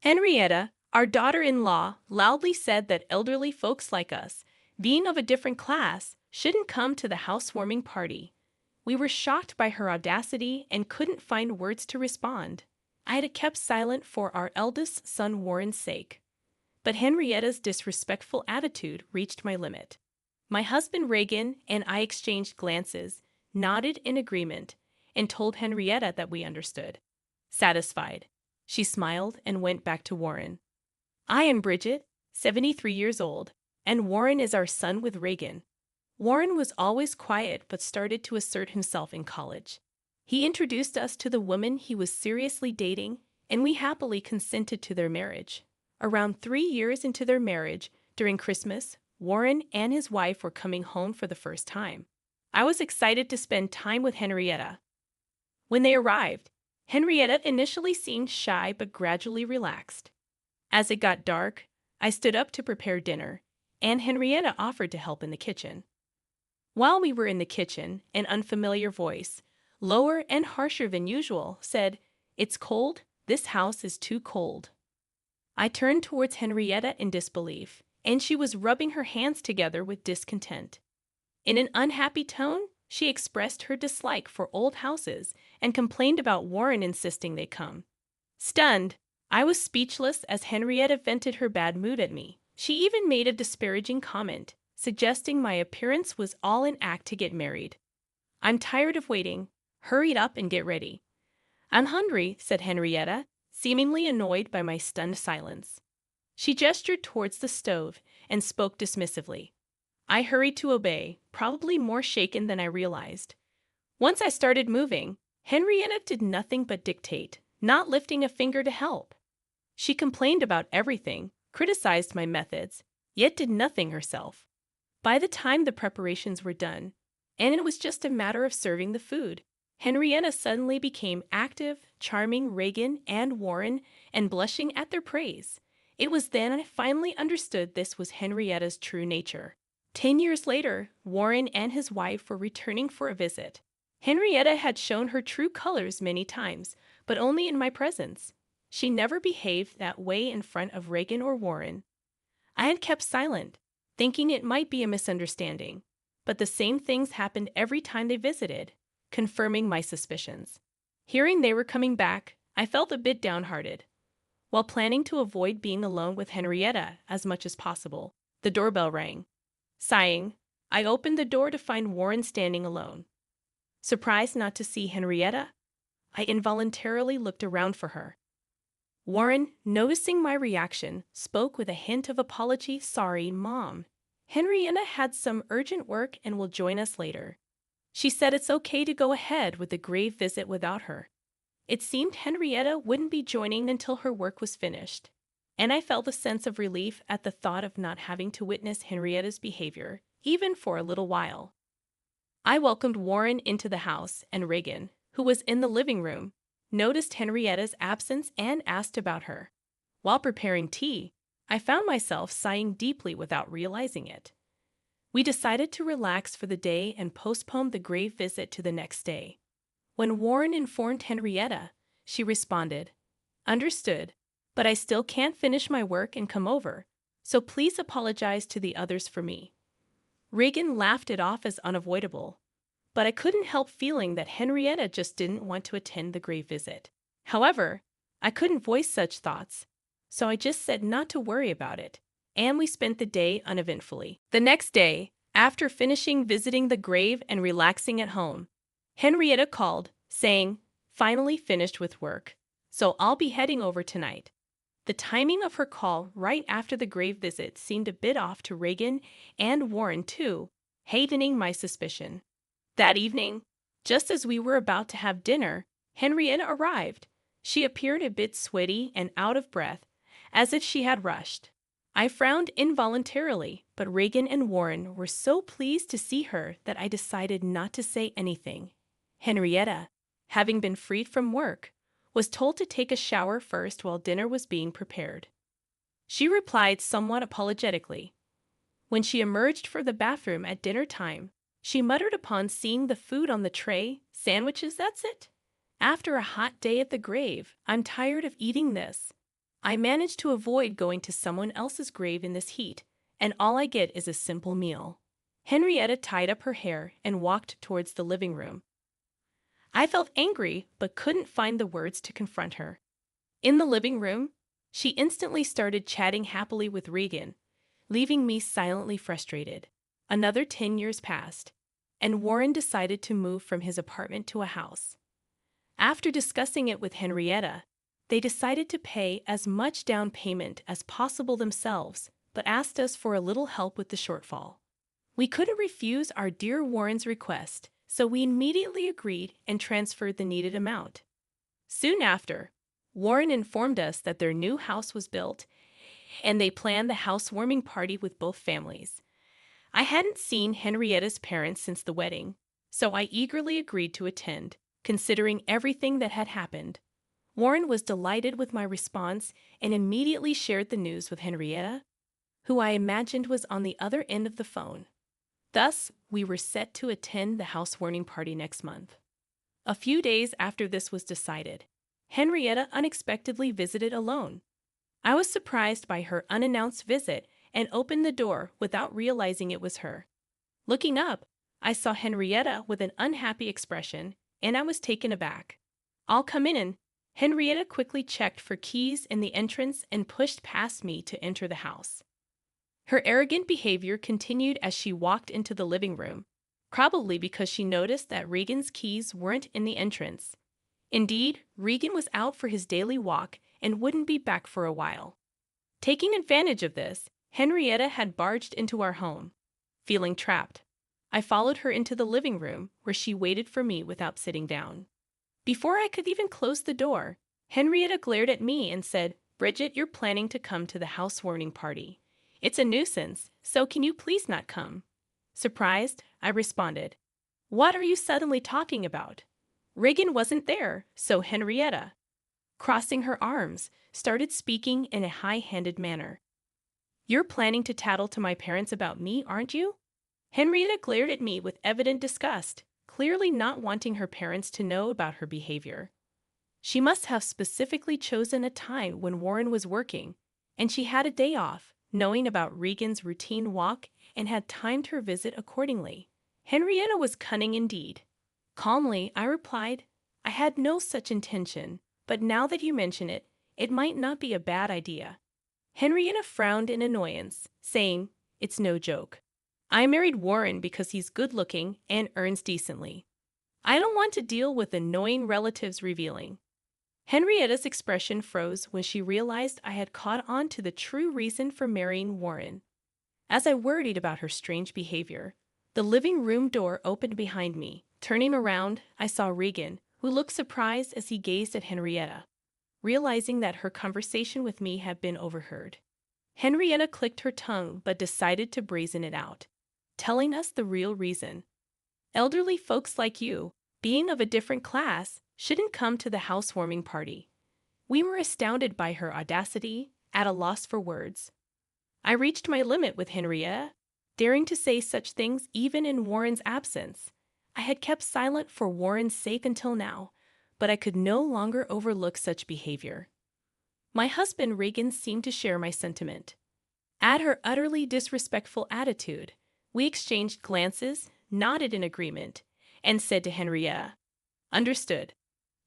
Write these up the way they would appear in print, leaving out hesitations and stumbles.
Henrietta, our daughter-in-law, loudly said that elderly folks like us, being of a different class, shouldn't come to the housewarming party. We were shocked by her audacity and couldn't find words to respond. I had kept silent for our eldest son Warren's sake. But Henrietta's disrespectful attitude reached my limit. My husband Reagan and I exchanged glances, nodded in agreement, and told Henrietta that we understood. Satisfied, she smiled and went back to Warren. I am Bridget, 73 years old, and Warren is our son with Reagan. Warren was always quiet but started to assert himself in college. He introduced us to the woman he was seriously dating, and we happily consented to their marriage. Around 3 years into their marriage, during Christmas, Warren and his wife were coming home for the first time. I was excited to spend time with Henrietta. When they arrived, Henrietta initially seemed shy but gradually relaxed. As it got dark, I stood up to prepare dinner, and Henrietta offered to help in the kitchen. While we were in the kitchen, an unfamiliar voice, lower and harsher than usual, said, "It's cold. This house is too cold." I turned towards Henrietta in disbelief, and she was rubbing her hands together with discontent. In an unhappy tone, she expressed her dislike for old houses and complained about Warren insisting they come. Stunned, I was speechless as Henrietta vented her bad mood at me. She even made a disparaging comment, suggesting my appearance was all an act to get married. "I'm tired of waiting. Hurry up and get ready." "I'm hungry," said Henrietta, seemingly annoyed by my stunned silence. She gestured towards the stove and spoke dismissively. I hurried to obey, probably more shaken than I realized. Once I started moving, Henrietta did nothing but dictate, not lifting a finger to help. She complained about everything, criticized my methods, yet did nothing herself. By the time the preparations were done, and it was just a matter of serving the food, Henrietta suddenly became active, charming Reagan and Warren, and blushing at their praise. It was then I finally understood this was Henrietta's true nature. 10 years later, Warren and his wife were returning for a visit. Henrietta had shown her true colors many times, but only in my presence. She never behaved that way in front of Reagan or Warren. I had kept silent, thinking it might be a misunderstanding, but the same things happened every time they visited, confirming my suspicions. Hearing they were coming back, I felt a bit downhearted. While planning to avoid being alone with Henrietta as much as possible, the doorbell rang. Sighing, I opened the door to find Warren standing alone. Surprised not to see Henrietta, I involuntarily looked around for her. Warren, noticing my reaction, spoke with a hint of apology. "Sorry, Mom. Henrietta had some urgent work and will join us later. She said it's okay to go ahead with the grave visit without her." It seemed Henrietta wouldn't be joining until her work was finished, and I felt a sense of relief at the thought of not having to witness Henrietta's behavior, even for a little while. I welcomed Warren into the house, and Reagan, who was in the living room, noticed Henrietta's absence and asked about her. While preparing tea, I found myself sighing deeply without realizing it. We decided to relax for the day and postpone the grave visit to the next day. When Warren informed Henrietta, she responded, "Understood, but I still can't finish my work and come over, so please apologize to the others for me." Reagan laughed it off as unavoidable, but I couldn't help feeling that Henrietta just didn't want to attend the grave visit. However, I couldn't voice such thoughts, so I just said not to worry about it, and we spent the day uneventfully. The next day, after finishing visiting the grave and relaxing at home, Henrietta called, saying, "Finally finished with work, so I'll be heading over tonight." The timing of her call right after the grave visit seemed a bit off to Reagan and Warren too, hastening my suspicion. That evening, just as we were about to have dinner, Henrietta arrived. She appeared a bit sweaty and out of breath, as if she had rushed. I frowned involuntarily, but Reagan and Warren were so pleased to see her that I decided not to say anything. Henrietta, having been freed from work, was told to take a shower first while dinner was being prepared. She replied somewhat apologetically. When she emerged from the bathroom at dinner time, she muttered upon seeing the food on the tray, "Sandwiches, that's it? After a hot day at the grave, I'm tired of eating this." I managed to avoid going to someone else's grave in this heat, and all I get is a simple meal. Henrietta tied up her hair and walked towards the living room. I felt angry but couldn't find the words to confront her. In the living room, she instantly started chatting happily with Regan, leaving me silently frustrated. Another 10 years passed, and Warren decided to move from his apartment to a house. After discussing it with Henrietta, they decided to pay as much down payment as possible themselves, but asked us for a little help with the shortfall. We couldn't refuse our dear Warren's request, so we immediately agreed and transferred the needed amount. Soon after, Warren informed us that their new house was built, and they planned the housewarming party with both families. I hadn't seen Henrietta's parents since the wedding, so I eagerly agreed to attend, considering everything that had happened. Warren was delighted with my response and immediately shared the news with Henrietta, who I imagined was on the other end of the phone. Thus, we were set to attend the housewarming party next month. A few days after this was decided, Henrietta unexpectedly visited alone. I was surprised by her unannounced visit and opened the door without realizing it was her. Looking up, I saw Henrietta with an unhappy expression, and I was taken aback. "I'll come in." Henrietta quickly checked for keys in the entrance and pushed past me to enter the house. Her arrogant behavior continued as she walked into the living room, probably because she noticed that Regan's keys weren't in the entrance. Indeed, Regan was out for his daily walk and wouldn't be back for a while. Taking advantage of this, Henrietta had barged into our home. Feeling trapped, I followed her into the living room where she waited for me without sitting down. Before I could even close the door, Henrietta glared at me and said, "Bridget, you're planning to come to the housewarming party. It's a nuisance, so can you please not come?" Surprised, I responded, "What are you suddenly talking about? Regan wasn't there," so Henrietta, crossing her arms, started speaking in a high-handed manner. "You're planning to tattle to my parents about me, aren't you?" Henrietta glared at me with evident disgust, clearly not wanting her parents to know about her behavior. She must have specifically chosen a time when Warren was working, and she had a day off, knowing about Regan's routine walk, and had timed her visit accordingly. Henrietta was cunning indeed. Calmly, I replied, "I had no such intention, but now that you mention it, it might not be a bad idea." Henrietta frowned in annoyance, saying, "It's no joke. I married Warren because he's good-looking and earns decently. I don't want to deal with annoying relatives revealing." Henrietta's expression froze when she realized I had caught on to the true reason for marrying Warren. As I worried about her strange behavior, the living room door opened behind me. Turning around, I saw Regan, who looked surprised as he gazed at Henrietta, realizing that her conversation with me had been overheard. Henrietta clicked her tongue but decided to brazen it out, telling us the real reason. "Elderly folks like you, being of a different class, shouldn't come to the housewarming party." We were astounded by her audacity, at a loss for words. I reached my limit with Henrietta, daring to say such things even in Warren's absence. I had kept silent for Warren's sake until now, but I could no longer overlook such behavior. My husband Regan seemed to share my sentiment. At her utterly disrespectful attitude, we exchanged glances, nodded in agreement, and said to Henrietta, "Understood."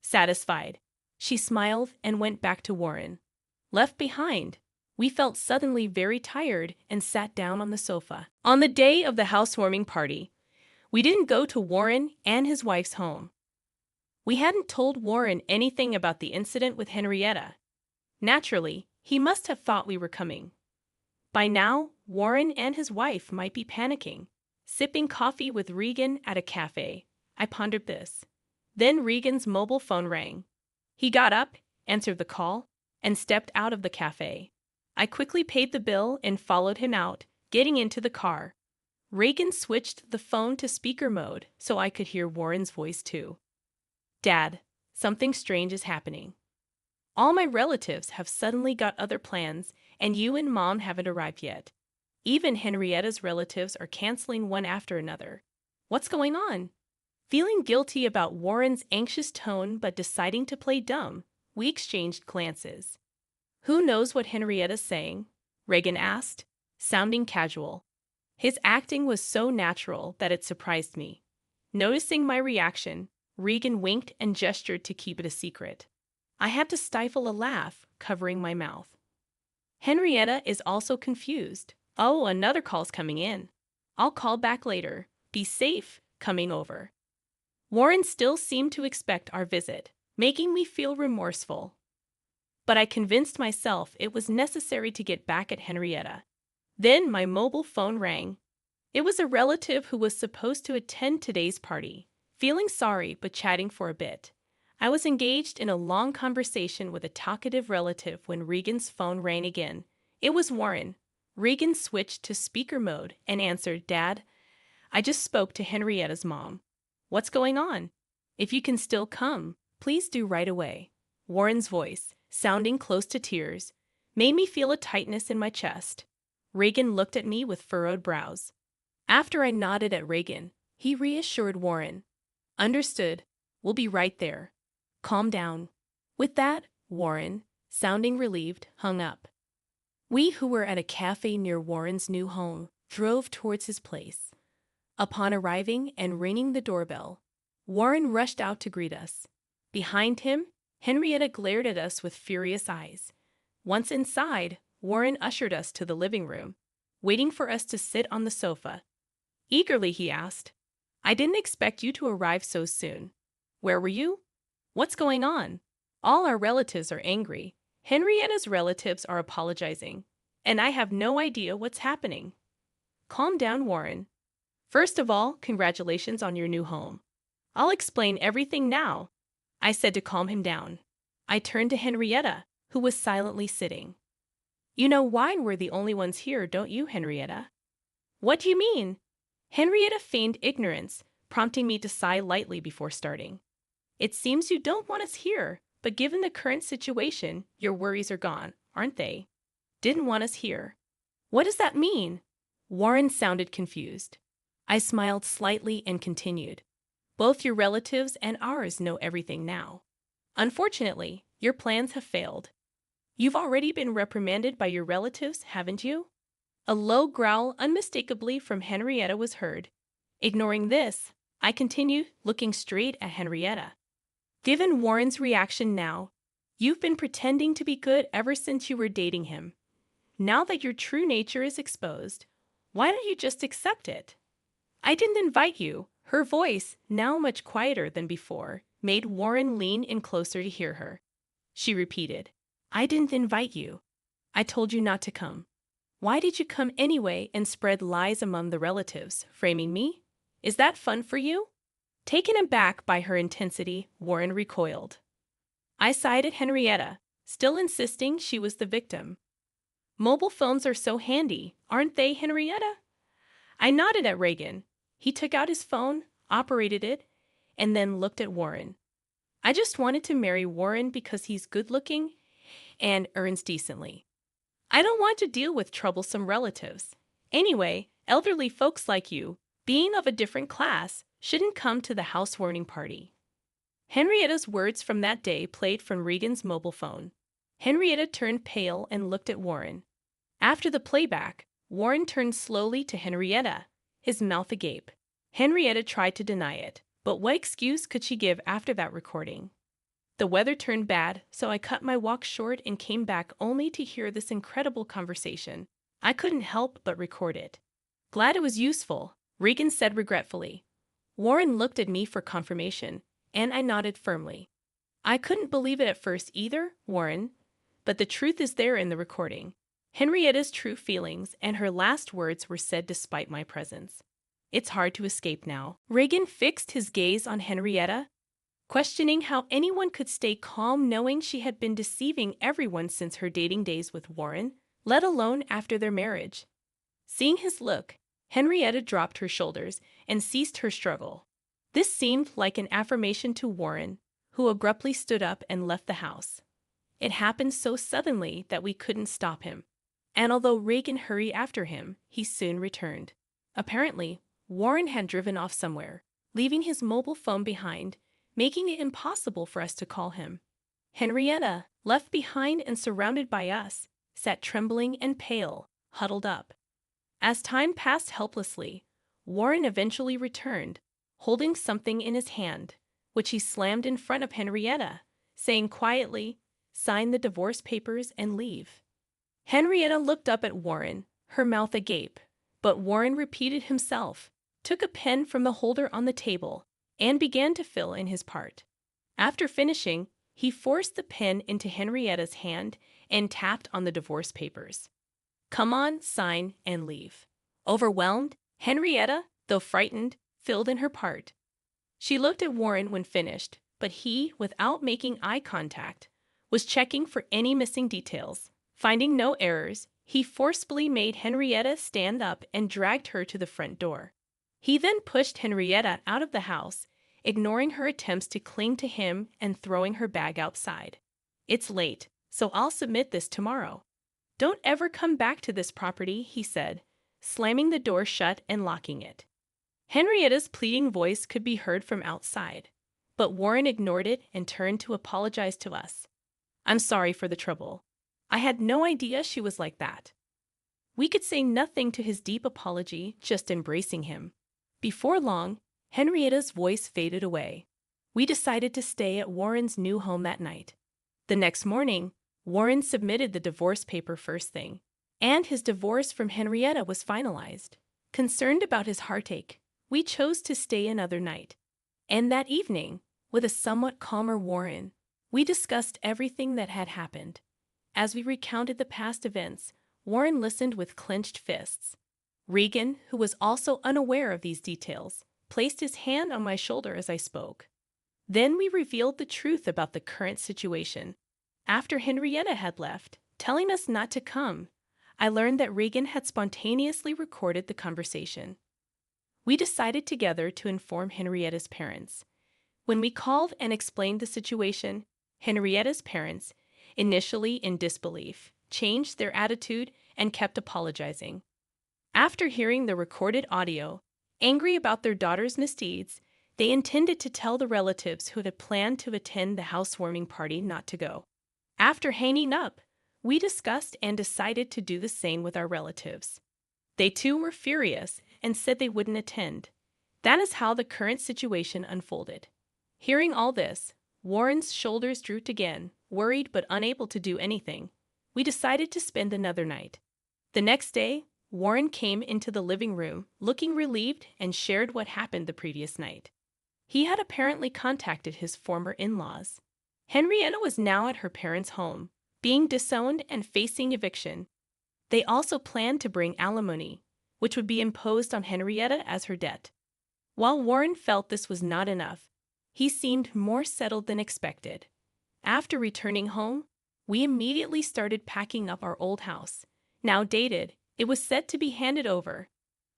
Satisfied, she smiled and went back to Warren. Left behind, we felt suddenly very tired and sat down on the sofa. On the day of the housewarming party, we didn't go to Warren and his wife's home. We hadn't told Warren anything about the incident with Henrietta. Naturally, he must have thought we were coming. By now, Warren and his wife might be panicking. Sipping coffee with Regan at a cafe, I pondered this. Then Regan's mobile phone rang. He got up, answered the call, and stepped out of the cafe. I quickly paid the bill and followed him out, getting into the car. Regan switched the phone to speaker mode so I could hear Warren's voice too. "Dad, something strange is happening. All my relatives have suddenly got other plans, and you and Mom haven't arrived yet. Even Henrietta's relatives are canceling one after another. What's going on?" Feeling guilty about Warren's anxious tone but deciding to play dumb, we exchanged glances. Who knows what Henrietta's saying? Regan asked, sounding casual. His acting was so natural that it surprised me. Noticing my reaction, Regan winked and gestured to keep it a secret. I had to stifle a laugh, covering my mouth. Henrietta is also confused. Oh, another call's coming in. I'll call back later. Be safe, coming over. Warren still seemed to expect our visit, making me feel remorseful. But I convinced myself it was necessary to get back at Henrietta. Then my mobile phone rang. It was a relative who was supposed to attend today's party. Feeling sorry but chatting for a bit, I was engaged in a long conversation with a talkative relative when Regan's phone rang again. It was Warren. Regan switched to speaker mode and answered, "Dad, I just spoke to Henrietta's mom. What's going on? If you can still come, please do right away." Warren's voice, sounding close to tears, made me feel a tightness in my chest. Regan looked at me with furrowed brows. After I nodded at Regan, he reassured Warren. "Understood. We'll be right there. Calm down." With that, Warren, sounding relieved, hung up. We who were at a cafe near Warren's new home drove towards his place. Upon arriving and ringing the doorbell, Warren rushed out to greet us. Behind him, Henrietta glared at us with furious eyes. Once inside, Warren ushered us to the living room, waiting for us to sit on the sofa. Eagerly, he asked, "I didn't expect you to arrive so soon. Where were you? What's going on? All our relatives are angry. Henrietta's relatives are apologizing, and I have no idea what's happening." Calm down, Warren. First of all, congratulations on your new home. I'll explain everything now, I said to calm him down. I turned to Henrietta, who was silently sitting. You know why we're the only ones here, don't you, Henrietta? What do you mean? Henrietta feigned ignorance, prompting me to sigh lightly before starting. It seems you don't want us here, but given the current situation, your worries are gone, aren't they? Didn't want us here. What does that mean? Warren sounded confused. I smiled slightly and continued. Both your relatives and ours know everything now. Unfortunately, your plans have failed. You've already been reprimanded by your relatives, haven't you? A low growl unmistakably from Henrietta was heard. Ignoring this, I continued, looking straight at Henrietta. Given Warren's reaction now, you've been pretending to be good ever since you were dating him. Now that your true nature is exposed, why don't you just accept it? I didn't invite you. Her voice, now much quieter than before, made Warren lean in closer to hear her. She repeated, I didn't invite you. I told you not to come. Why did you come anyway and spread lies among the relatives, framing me? Is that fun for you? Taken aback by her intensity, Warren recoiled. I sighed at Henrietta, still insisting she was the victim. Mobile phones are so handy, aren't they, Henrietta? I nodded at Regan. He took out his phone, operated it, and then looked at Warren. I just wanted to marry Warren because he's good-looking and earns decently. I don't want to deal with troublesome relatives. Anyway, elderly folks like you, being of a different class, shouldn't come to the housewarming party. Henrietta's words from that day played from Regan's mobile phone. Henrietta turned pale and looked at Warren. After the playback, Warren turned slowly to Henrietta, his mouth agape. Henrietta tried to deny it, but what excuse could she give after that recording? The weather turned bad, so I cut my walk short and came back only to hear this incredible conversation. I couldn't help but record it. Glad it was useful, Regan said regretfully. Warren looked at me for confirmation, and I nodded firmly. I couldn't believe it at first either, Warren, but the truth is there in the recording. Henrietta's true feelings and her last words were said despite my presence. It's hard to escape now. Regan fixed his gaze on Henrietta, questioning how anyone could stay calm knowing she had been deceiving everyone since her dating days with Warren, let alone after their marriage. Seeing his look, Henrietta dropped her shoulders and ceased her struggle. This seemed like an affirmation to Warren, who abruptly stood up and left the house. It happened so suddenly that we couldn't stop him, and although Regan hurried after him, he soon returned. Apparently, Warren had driven off somewhere, leaving his mobile phone behind, making it impossible for us to call him. Henrietta, left behind and surrounded by us, sat trembling and pale, huddled up. As time passed helplessly, Warren eventually returned, holding something in his hand, which he slammed in front of Henrietta, saying quietly, "Sign the divorce papers and leave." Henrietta looked up at Warren, her mouth agape, but Warren repeated himself, took a pen from the holder on the table, and began to fill in his part. After finishing, he forced the pen into Henrietta's hand and tapped on the divorce papers. "Come on, sign, and leave." Overwhelmed, Henrietta, though frightened, filled in her part. She looked at Warren when finished, but he, without making eye contact, was checking for any missing details. Finding no errors, he forcibly made Henrietta stand up and dragged her to the front door. He then pushed Henrietta out of the house, ignoring her attempts to cling to him and throwing her bag outside. "It's late, so I'll submit this tomorrow. Don't ever come back to this property," he said, slamming the door shut and locking it. Henrietta's pleading voice could be heard from outside, but Warren ignored it and turned to apologize to us. "I'm sorry for the trouble. I had no idea she was like that." We could say nothing to his deep apology, just embracing him. Before long, Henrietta's voice faded away. We decided to stay at Warren's new home that night. The next morning, Warren submitted the divorce paper first thing, and his divorce from Henrietta was finalized. Concerned about his heartache, we chose to stay another night. And that evening, with a somewhat calmer Warren, we discussed everything that had happened. As we recounted the past events, Warren listened with clenched fists. Regan, who was also unaware of these details, placed his hand on my shoulder as I spoke. Then we revealed the truth about the current situation. After Henrietta had left, telling us not to come, I learned that Regan had spontaneously recorded the conversation. We decided together to inform Henrietta's parents. When we called and explained the situation, Henrietta's parents, initially in disbelief, changed their attitude and kept apologizing. After hearing the recorded audio, angry about their daughter's misdeeds, they intended to tell the relatives who had planned to attend the housewarming party not to go. After hanging up, we discussed and decided to do the same with our relatives. They too were furious and said they wouldn't attend. That is how the current situation unfolded. Hearing all this, Warren's shoulders drooped again, worried but unable to do anything. We decided to spend another night. The next day, Warren came into the living room, looking relieved, and shared what happened the previous night. He had apparently contacted his former in-laws. Henrietta was now at her parents' home, being disowned and facing eviction. They also planned to bring alimony, which would be imposed on Henrietta as her debt. While Warren felt this was not enough, he seemed more settled than expected. After returning home, we immediately started packing up our old house. Now dated, it was set to be handed over.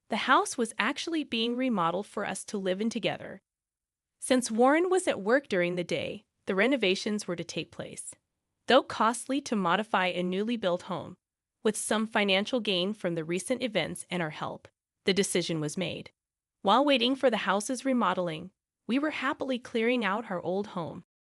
The house was actually being remodeled for us to live in together. Since Warren was at work during the day, the renovations were to take place. Though costly to modify a newly built home, with some financial gain from the recent events and our help, the decision was made. While waiting for the house's remodeling, we were happily clearing out our old home.